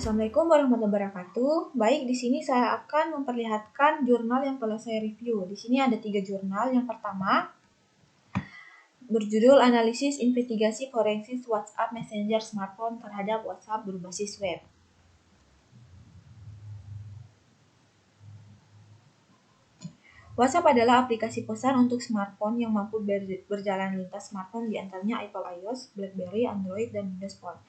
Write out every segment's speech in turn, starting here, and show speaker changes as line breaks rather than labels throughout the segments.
Assalamualaikum warahmatullahi wabarakatuh. Baik, di sini saya akan memperlihatkan jurnal yang telah saya review. Di sini ada 3 jurnal. Yang pertama, berjudul Analisis Investigasi Forensik WhatsApp Messenger Smartphone terhadap WhatsApp berbasis web. WhatsApp adalah aplikasi pesan untuk smartphone yang mampu berjalan lintas smartphone, di antaranya Apple iOS, BlackBerry, Android, dan Windows Phone.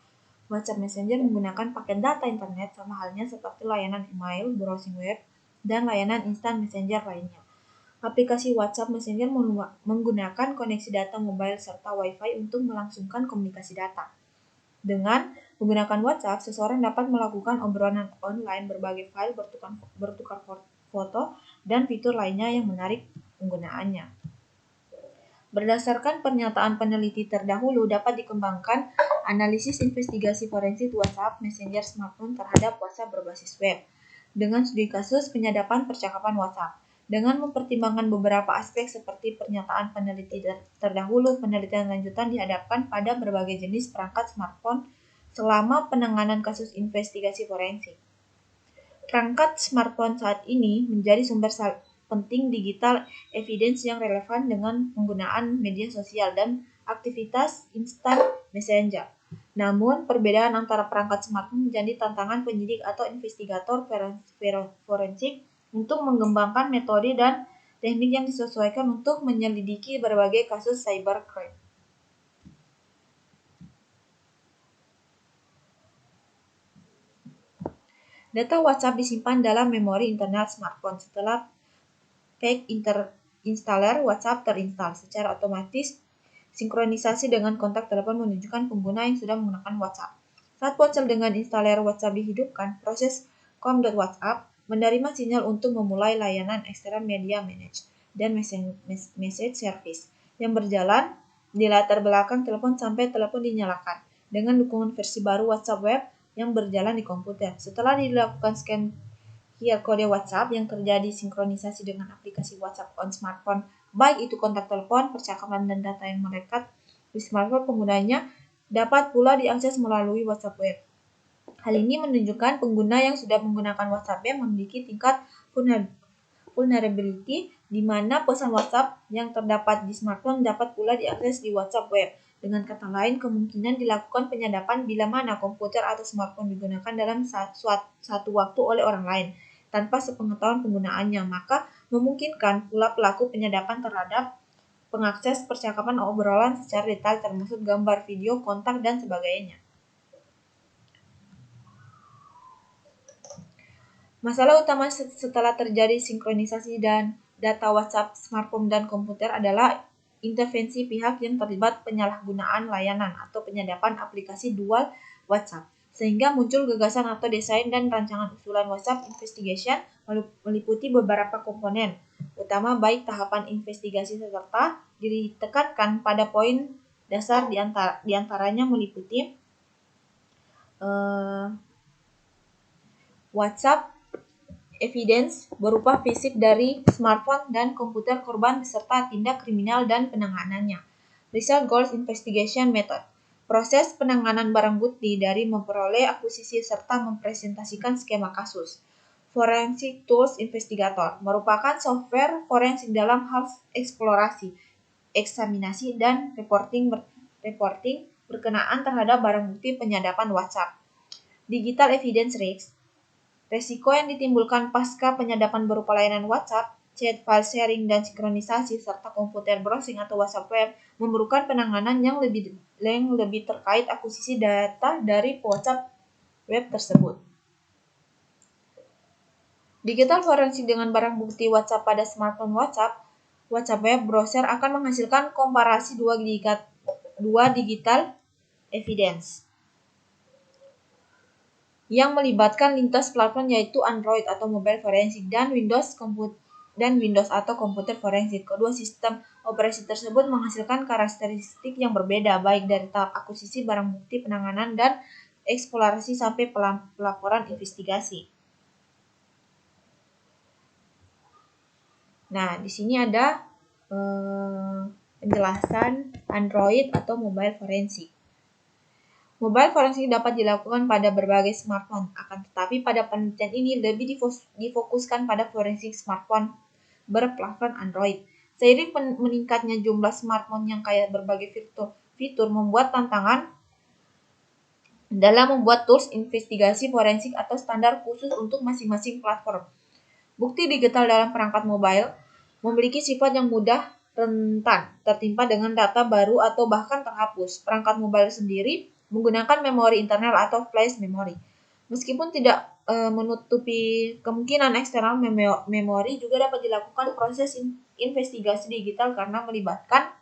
WhatsApp Messenger menggunakan paket data internet sama halnya seperti layanan email, browsing web, dan layanan instant messenger lainnya. Aplikasi WhatsApp Messenger menggunakan koneksi data mobile serta Wi-Fi untuk melangsungkan komunikasi data. Dengan menggunakan WhatsApp, seseorang dapat melakukan obrolan online, berbagi file, bertukar foto, dan fitur lainnya yang menarik penggunaannya. Berdasarkan pernyataan peneliti terdahulu, dapat dikembangkan analisis investigasi forensik WhatsApp Messenger Smartphone terhadap WhatsApp berbasis web dengan studi kasus penyadapan percakapan WhatsApp. Dengan mempertimbangkan beberapa aspek seperti pernyataan peneliti terdahulu, penelitian lanjutan dihadapkan pada berbagai jenis perangkat smartphone selama penanganan kasus investigasi forensik. Perangkat smartphone saat ini menjadi sumber penting digital evidence yang relevan dengan penggunaan media sosial dan aktivitas instant messenger. Namun, perbedaan antara perangkat smartphone menjadi tantangan penyidik atau investigator forensik untuk mengembangkan metode dan teknik yang disesuaikan untuk menyelidiki berbagai kasus cybercrime. Data WhatsApp disimpan dalam memori internal smartphone. Setelah page installer WhatsApp terinstall, secara otomatis sinkronisasi dengan kontak telepon menunjukkan pengguna yang sudah menggunakan WhatsApp. Saat ponsel dengan installer WhatsApp dihidupkan, proses com.whatsapp menerima sinyal untuk memulai layanan External Media Manage dan Message Service yang berjalan di latar belakang telepon sampai telepon dinyalakan dengan dukungan versi baru WhatsApp Web yang berjalan di komputer. Setelah dilakukan scan QR kode WhatsApp yang terjadi sinkronisasi dengan aplikasi WhatsApp on smartphone, baik itu kontak telepon, percakapan, dan data yang melekat di smartphone penggunanya dapat pula diakses melalui WhatsApp Web. Hal ini menunjukkan pengguna yang sudah menggunakan WhatsApp Web memiliki tingkat vulnerability di mana pesan WhatsApp yang terdapat di smartphone dapat pula diakses di WhatsApp Web. Dengan kata lain, kemungkinan dilakukan penyadapan bila mana komputer atau smartphone digunakan dalam satu waktu oleh orang lain tanpa sepengetahuan penggunaannya, maka memungkinkan pula pelaku penyadapan terhadap pengakses percakapan obrolan secara detail termasuk gambar, video, kontak, dan sebagainya. Masalah utama setelah terjadi sinkronisasi dan data WhatsApp, smartphone, dan komputer adalah intervensi pihak yang terlibat penyalahgunaan layanan atau penyadapan aplikasi dual WhatsApp, sehingga muncul gagasan atau desain dan rancangan usulan WhatsApp investigation meliputi beberapa komponen utama, baik tahapan investigasi serta ditekankan pada poin dasar diantaranya meliputi WhatsApp evidence berupa fisik dari smartphone dan komputer korban beserta tindak kriminal dan penanganannya. Result Goals Investigation Method. Proses penanganan barang bukti dari memperoleh akuisisi serta mempresentasikan skema kasus. Forensic Tools Investigator merupakan software forensik dalam hal eksplorasi, eksaminasi, dan reporting berkenaan terhadap barang bukti penyadapan WhatsApp. Digital Evidence Risk. Resiko yang ditimbulkan pasca penyadapan berupa layanan WhatsApp, chat, file sharing, dan sinkronisasi, serta komputer browsing atau WhatsApp web memerlukan penanganan yang lebih terkait akuisisi data dari WhatsApp web tersebut. Digital forensik dengan barang bukti WhatsApp pada smartphone WhatsApp web browser akan menghasilkan komparasi dua digital evidence yang melibatkan lintas platform yaitu Android atau mobile forensik dan Windows atau komputer forensik. Kedua sistem operasi tersebut menghasilkan karakteristik yang berbeda baik dari tahap akuisisi barang bukti, penanganan, dan eksplorasi sampai pelaporan investigasi. Nah, di sini ada penjelasan Android atau mobile forensik. Mobile forensik dapat dilakukan pada berbagai smartphone, akan tetapi pada penelitian ini lebih difokuskan pada forensik smartphone berplatform Android. Seiring meningkatnya jumlah smartphone yang kaya berbagai fitur membuat tantangan dalam membuat tools investigasi forensik atau standar khusus untuk masing-masing platform. Bukti digital dalam perangkat mobile memiliki sifat yang mudah rentan tertimpa dengan data baru atau bahkan terhapus. Perangkat mobile sendiri menggunakan memori internal atau flash memory. Meskipun tidak menutupi kemungkinan eksternal memori juga dapat dilakukan proses investigasi digital karena melibatkan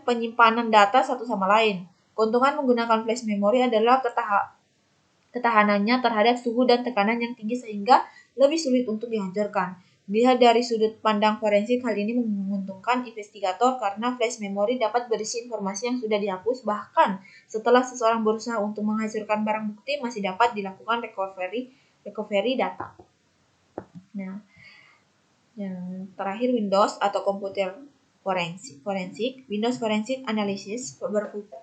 penyimpanan data satu sama lain. Keuntungan menggunakan flash memory adalah ketahanannya terhadap suhu dan tekanan yang tinggi sehingga lebih sulit untuk dihancurkan. Dilihat dari sudut pandang forensik, hal ini menguntungkan investigator karena flash memory dapat berisi informasi yang sudah dihapus, bahkan setelah seseorang berusaha untuk menghancurkan barang bukti masih dapat dilakukan recovery data. Nah, yang terakhir Windows atau komputer forensik. Windows Forensic Analysis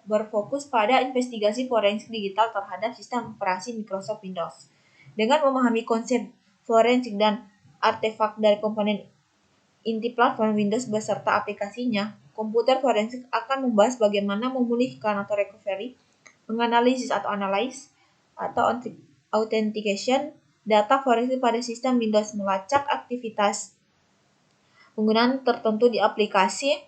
berfokus pada investigasi forensik digital terhadap sistem operasi Microsoft Windows. Dengan memahami konsep forensik dan artefak dari komponen inti platform Windows beserta aplikasinya, komputer forensik akan membahas bagaimana memulihkan atau recovery, menganalisis atau analyze, atau authentication data forensik pada sistem Windows, melacak aktivitas penggunaan tertentu di aplikasi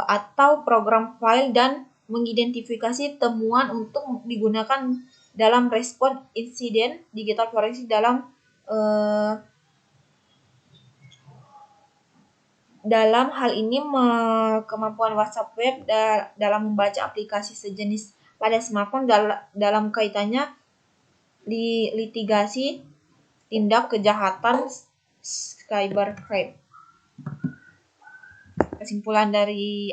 atau program file dan mengidentifikasi temuan untuk digunakan dalam respon insiden digital forensik dalam hal ini kemampuan WhatsApp web dalam membaca aplikasi sejenis pada smartphone dalam kaitannya litigasi tindak kejahatan cybercrime. Kesimpulan dari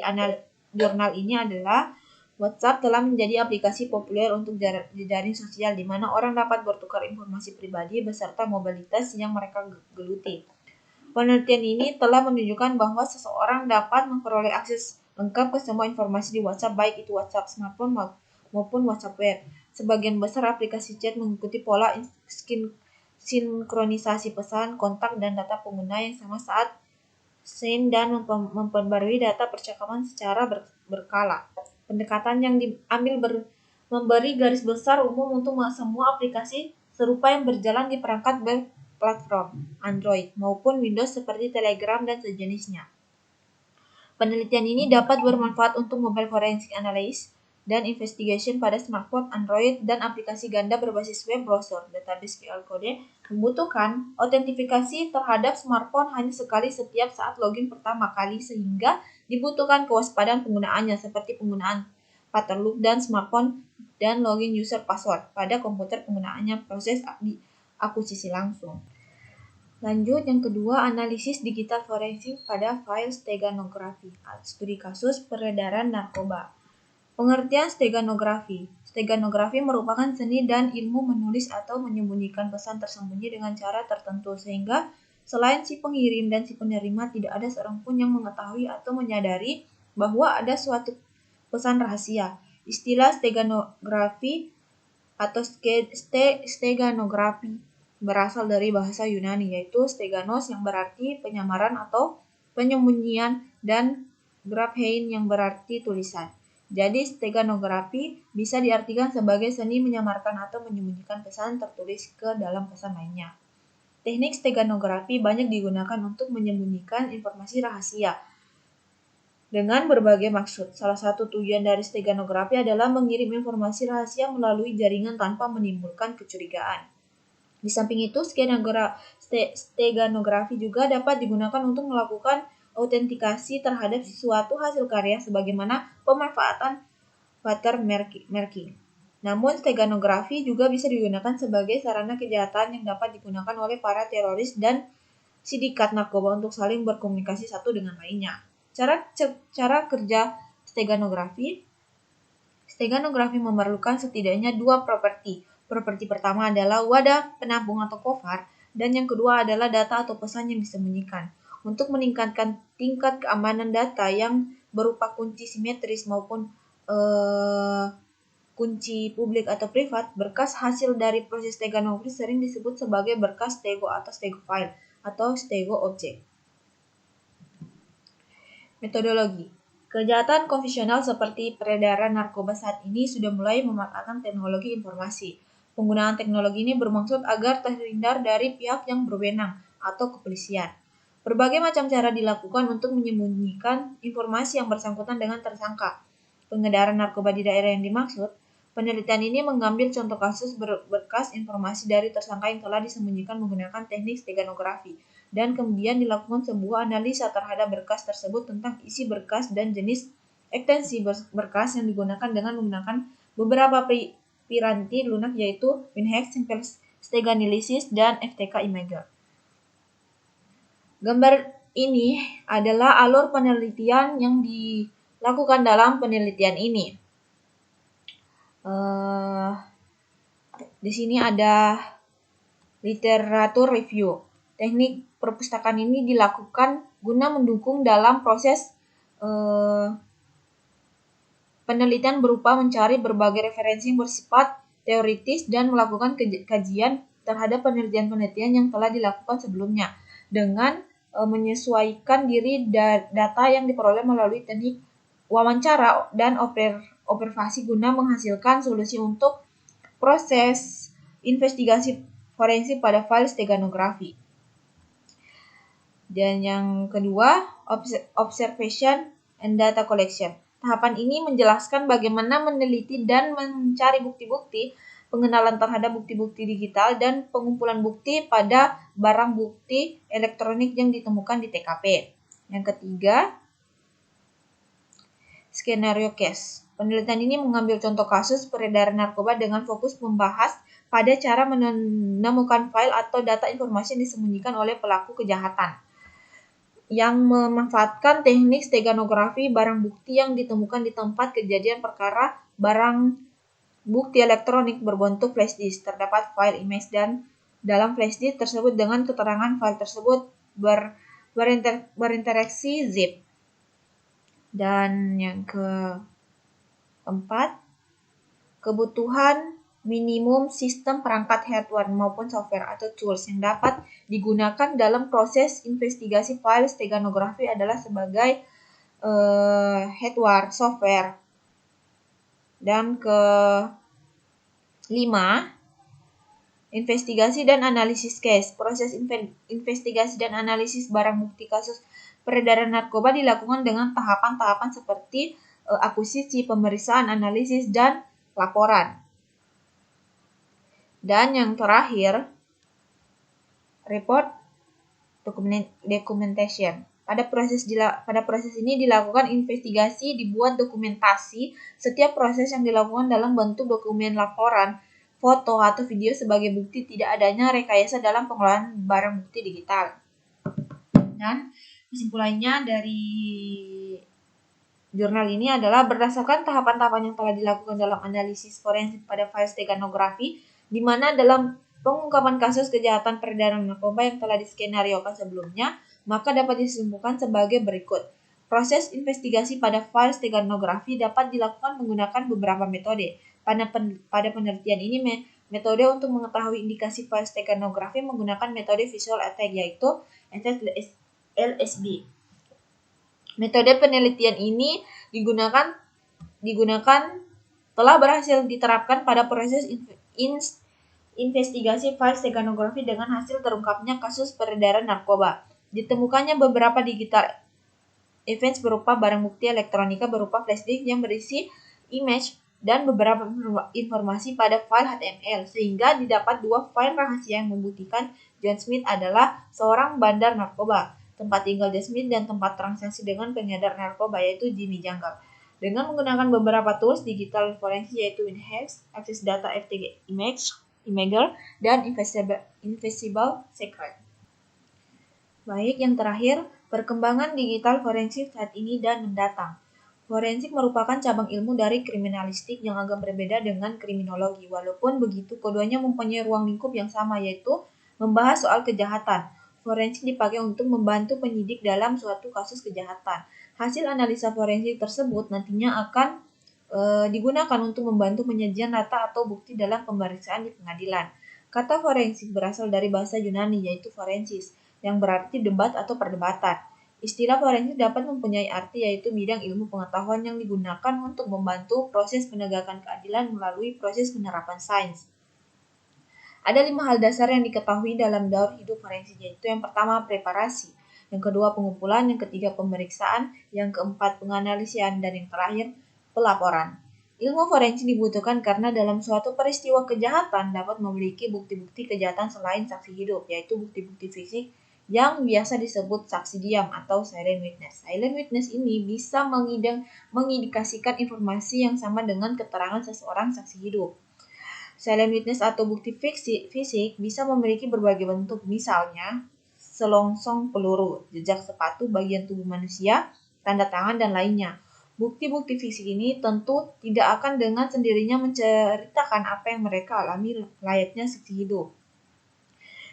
jurnal ini adalah WhatsApp telah menjadi aplikasi populer untuk jejaring sosial di mana orang dapat bertukar informasi pribadi beserta mobilitas yang mereka geluti. Penelitian ini telah menunjukkan bahwa seseorang dapat memperoleh akses lengkap ke semua informasi di WhatsApp, baik itu WhatsApp smartphone maupun WhatsApp web. Sebagian besar aplikasi chat mengikuti pola sinkronisasi pesan, kontak, dan data pengguna yang sama saat send dan memperbarui data percakapan secara berkala. Pendekatan yang diambil memberi garis besar umum untuk semua aplikasi serupa yang berjalan di perangkat platform Android maupun Windows seperti Telegram dan sejenisnya. Penelitian ini dapat bermanfaat untuk mobile forensic analysis dan investigation pada smartphone Android dan aplikasi ganda berbasis web browser. Database QR Code membutuhkan autentifikasi terhadap smartphone hanya sekali setiap saat login pertama kali sehingga dibutuhkan kewaspadaan penggunaannya seperti penggunaan pattern loop dan smartphone dan login user password pada komputer penggunaannya proses akuisisi langsung. Lanjut, yang kedua, analisis digital forensik pada file steganografi, studi kasus peredaran narkoba. Pengertian steganografi. Steganografi merupakan seni dan ilmu menulis atau menyembunyikan pesan tersembunyi dengan cara tertentu sehingga selain si pengirim dan si penerima tidak ada seorang pun yang mengetahui atau menyadari bahwa ada suatu pesan rahasia. Istilah steganografi atau steganografi berasal dari bahasa Yunani yaitu steganos yang berarti penyamaran atau penyembunyian dan graphein yang berarti tulisan. Jadi steganografi bisa diartikan sebagai seni menyamarkan atau menyembunyikan pesan tertulis ke dalam pesan lainnya. Teknik steganografi banyak digunakan untuk menyembunyikan informasi rahasia dengan berbagai maksud. Salah satu tujuan dari steganografi adalah mengirim informasi rahasia melalui jaringan tanpa menimbulkan kecurigaan. Di samping itu, steganografi juga dapat digunakan untuk melakukan autentikasi terhadap suatu hasil karya sebagaimana pemanfaatan watermarking. Namun, steganografi juga bisa digunakan sebagai sarana kejahatan yang dapat digunakan oleh para teroris dan sindikat narkoba untuk saling berkomunikasi satu dengan lainnya. Cara kerja steganografi. Steganografi memerlukan setidaknya dua properti. Properti pertama adalah wadah penampung atau cover, dan yang kedua adalah data atau pesan yang disembunyikan. Untuk meningkatkan tingkat keamanan data yang berupa kunci simetris maupun kunci publik atau privat, berkas hasil dari proses steganografi sering disebut sebagai berkas stego atau stego file atau stego objek. Metodologi. Kejahatan konvensional seperti peredaran narkoba saat ini sudah mulai memanfaatkan teknologi informasi. Penggunaan teknologi ini bermaksud agar terhindar dari pihak yang berwenang atau kepolisian. Berbagai macam cara dilakukan untuk menyembunyikan informasi yang bersangkutan dengan tersangka. Pengedaran narkoba di daerah yang dimaksud, penelitian ini mengambil contoh kasus berkas informasi dari tersangka yang telah disembunyikan menggunakan teknik steganografi, dan kemudian dilakukan sebuah analisa terhadap berkas tersebut tentang isi berkas dan jenis ekstensi berkas yang digunakan dengan menggunakan beberapa piranti lunak yaitu Winhex Simple Steganalysis dan FTK Imager. Gambar ini adalah alur penelitian yang dilakukan dalam penelitian ini. Di sini ada literatur review. Teknik perpustakaan ini dilakukan guna mendukung dalam proses penelitian berupa mencari berbagai referensi yang bersifat teoritis dan melakukan kajian terhadap penelitian-penelitian yang telah dilakukan sebelumnya dengan menyesuaikan diri data yang diperoleh melalui teknik wawancara dan observasi guna menghasilkan solusi untuk proses investigasi forensik pada file steganografi. Dan yang kedua, observation and data collection. Tahapan ini menjelaskan bagaimana meneliti dan mencari bukti-bukti, pengenalan terhadap bukti-bukti digital, dan pengumpulan bukti pada barang bukti elektronik yang ditemukan di TKP. Yang ketiga, skenario case. Penelitian ini mengambil contoh kasus peredaran narkoba dengan fokus membahas pada cara menemukan file atau data informasi yang disembunyikan oleh pelaku kejahatan yang memanfaatkan teknik steganografi barang bukti yang ditemukan di tempat kejadian perkara. Barang bukti elektronik berbentuk flash disk. Terdapat file image dan dalam flash disk tersebut dengan keterangan file tersebut berinteraksi zip. Dan yang keempat, kebutuhan minimum sistem perangkat hardware maupun software atau tools yang dapat digunakan dalam proses investigasi file steganografi adalah sebagai hardware, software. Dan kelima, investigasi dan analisis case. Proses investigasi dan analisis barang bukti kasus peredaran narkoba dilakukan dengan tahapan-tahapan seperti akuisisi, pemeriksaan, analisis, dan laporan. Dan yang terakhir, report documentation. Pada proses ini dilakukan investigasi, dibuat dokumentasi setiap proses yang dilakukan dalam bentuk dokumen laporan, foto, atau video sebagai bukti tidak adanya rekayasa dalam pengelolaan barang bukti digital. Dan kesimpulannya dari jurnal ini adalah berdasarkan tahapan-tahapan yang telah dilakukan dalam analisis forensik pada file steganografi, di mana dalam pengungkapan kasus kejahatan peredaran narkoba yang telah diskenariokan sebelumnya, maka dapat disimpulkan sebagai berikut. Proses investigasi pada file steganografi dapat dilakukan menggunakan beberapa metode. Pada penelitian ini, metode untuk mengetahui indikasi file steganografi menggunakan metode visual attack, yaitu LSB. Metode penelitian ini digunakan telah berhasil diterapkan pada proses investigasi file steganografi dengan hasil terungkapnya kasus peredaran narkoba. Ditemukannya beberapa digital evidence berupa barang bukti elektronika berupa flash disk yang berisi image dan beberapa informasi pada file HTML, sehingga didapat dua file rahasia yang membuktikan John Smith adalah seorang bandar narkoba. Tempat tinggal John Smith dan tempat transaksi dengan pengedar narkoba yaitu Jimmy Jungle. Dengan menggunakan beberapa tools digital forensik yaitu Winhex, Access Data FTK Imager, dan Invisible Secret. Baik, yang terakhir, perkembangan digital forensik saat ini dan mendatang. Forensik merupakan cabang ilmu dari kriminalistik yang agak berbeda dengan kriminologi. Walaupun begitu, keduanya mempunyai ruang lingkup yang sama, yaitu membahas soal kejahatan. Forensik dipakai untuk membantu penyidik dalam suatu kasus kejahatan. Hasil analisa forensik tersebut nantinya akan digunakan untuk membantu penyajian data atau bukti dalam pemeriksaan di pengadilan. Kata forensik berasal dari bahasa Yunani yaitu forensis, yang berarti debat atau perdebatan. Istilah forensik dapat mempunyai arti yaitu bidang ilmu pengetahuan yang digunakan untuk membantu proses penegakan keadilan melalui proses penerapan sains. Ada 5 hal dasar yang diketahui dalam daur hidup forensik, yaitu yang pertama preparasi, yang kedua pengumpulan, yang ketiga pemeriksaan, yang keempat penganalisian, dan yang terakhir pelaporan. Ilmu forensik dibutuhkan karena dalam suatu peristiwa kejahatan dapat memiliki bukti-bukti kejahatan selain saksi hidup, yaitu bukti-bukti fisik yang biasa disebut saksi diam atau silent witness. Silent witness ini bisa mengindikasikan informasi yang sama dengan keterangan seseorang saksi hidup. Silent witness atau bukti fisik bisa memiliki berbagai bentuk, misalnya selongsong peluru, jejak sepatu bagian tubuh manusia, tanda tangan, dan lainnya. Bukti-bukti fisik ini tentu tidak akan dengan sendirinya menceritakan apa yang mereka alami layaknya saksi hidup.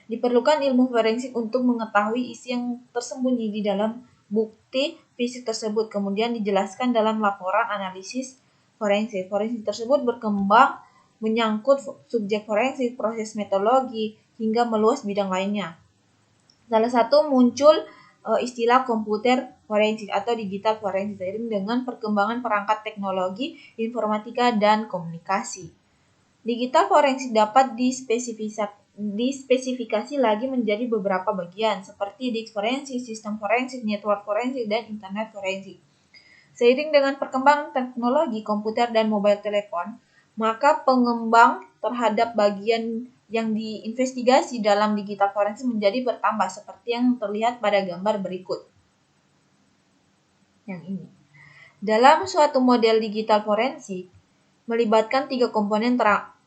Diperlukan ilmu forensik untuk mengetahui isi yang tersembunyi di dalam bukti fisik tersebut, kemudian dijelaskan dalam laporan analisis forensik. Forensik tersebut berkembang menyangkut subjek forensik, proses metodologi, hingga meluas bidang lainnya. Salah satu muncul istilah komputer forensik atau digital forensik seiring dengan perkembangan perangkat teknologi, informatika, dan komunikasi. Digital forensik dapat dispesifikasi lagi menjadi beberapa bagian, seperti disk forensik, sistem forensik, network forensik, dan internet forensik. Seiring dengan perkembangan teknologi komputer dan mobile telepon, maka pengembang terhadap bagian yang diinvestigasi dalam digital forensik menjadi bertambah seperti yang terlihat pada gambar berikut. Yang ini. Dalam suatu model digital forensik, melibatkan 3 komponen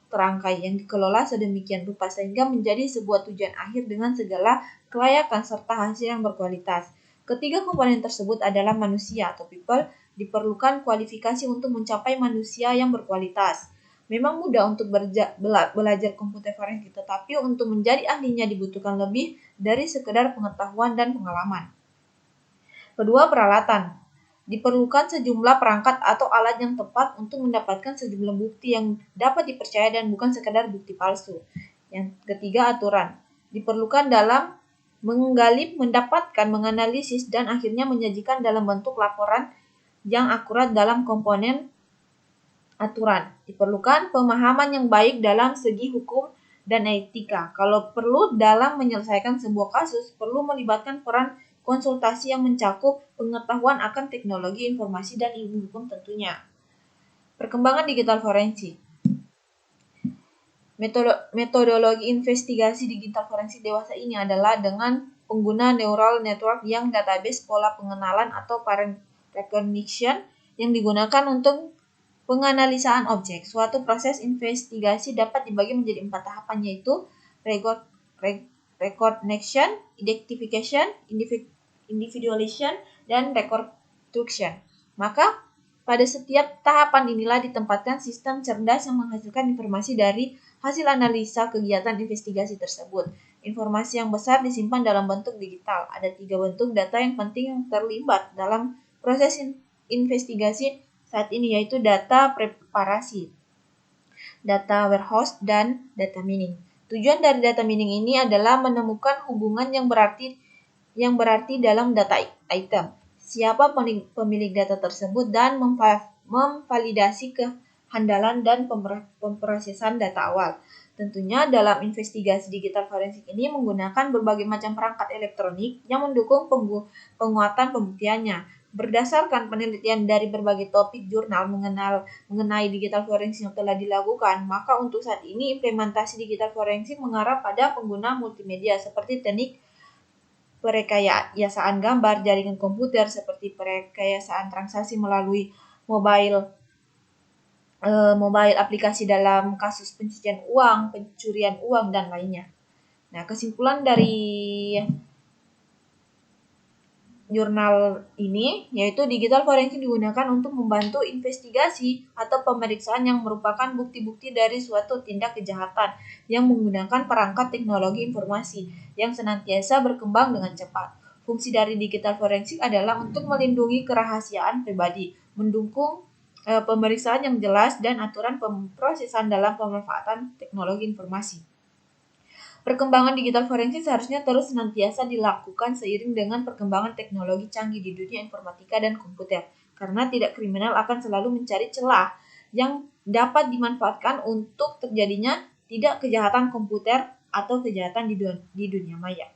terangkai yang dikelola sedemikian rupa sehingga menjadi sebuah tujuan akhir dengan segala kelayakan serta hasil yang berkualitas. Ketiga komponen tersebut adalah manusia atau people, diperlukan kualifikasi untuk mencapai manusia yang berkualitas. Memang mudah untuk belajar komputer forensik, tetapi untuk menjadi ahlinya dibutuhkan lebih dari sekedar pengetahuan dan pengalaman. Kedua, peralatan. Diperlukan sejumlah perangkat atau alat yang tepat untuk mendapatkan sejumlah bukti yang dapat dipercaya dan bukan sekedar bukti palsu. Yang ketiga, aturan. Diperlukan dalam menggali, mendapatkan, menganalisis, dan akhirnya menyajikan dalam bentuk laporan yang akurat dalam komponen aturan. Diperlukan pemahaman yang baik dalam segi hukum dan etika. Kalau perlu dalam menyelesaikan sebuah kasus, perlu melibatkan peran konsultasi yang mencakup pengetahuan akan teknologi informasi dan ilmu hukum tentunya. Perkembangan digital forensik. Metodologi investigasi digital forensik dewasa ini adalah dengan pengguna neural network yang database pola pengenalan atau pattern recognition yang digunakan untuk penganalisaan objek. Suatu proses investigasi dapat dibagi menjadi 4 tahapan, yaitu recognition, identification, individualization, dan reconstruction. Maka, pada setiap tahapan inilah ditempatkan sistem cerdas yang menghasilkan informasi dari hasil analisa kegiatan investigasi tersebut. Informasi yang besar disimpan dalam bentuk digital. Ada 3 bentuk data yang penting yang terlibat dalam proses investigasi saat ini, yaitu data preparasi, data warehouse, dan data mining. Tujuan dari data mining ini adalah menemukan hubungan yang berarti dalam data item, siapa pemilik data tersebut, dan memvalidasi kehandalan dan pemrosesan data awal. Tentunya dalam investigasi digital forensik ini menggunakan berbagai macam perangkat elektronik yang mendukung penguatan pembuktiannya. Berdasarkan penelitian dari berbagai topik jurnal mengenai digital forensik yang telah dilakukan, maka untuk saat ini implementasi digital forensik mengarah pada pengguna multimedia seperti teknik perekayasaan gambar, jaringan komputer seperti perekayasaan transaksi melalui mobile aplikasi dalam kasus pencucian uang, pencurian uang, dan lainnya. Nah, kesimpulan dari jurnal ini yaitu digital forensik digunakan untuk membantu investigasi atau pemeriksaan yang merupakan bukti-bukti dari suatu tindak kejahatan yang menggunakan perangkat teknologi informasi yang senantiasa berkembang dengan cepat. Fungsi dari digital forensik adalah untuk melindungi kerahasiaan pribadi, mendukung pemeriksaan yang jelas, dan aturan pemrosesan dalam pemanfaatan teknologi informasi. Perkembangan digital forensik seharusnya terus senantiasa dilakukan seiring dengan perkembangan teknologi canggih di dunia informatika dan komputer, karena tidak kriminal akan selalu mencari celah yang dapat dimanfaatkan untuk terjadinya tidak kejahatan komputer atau kejahatan di dunia maya.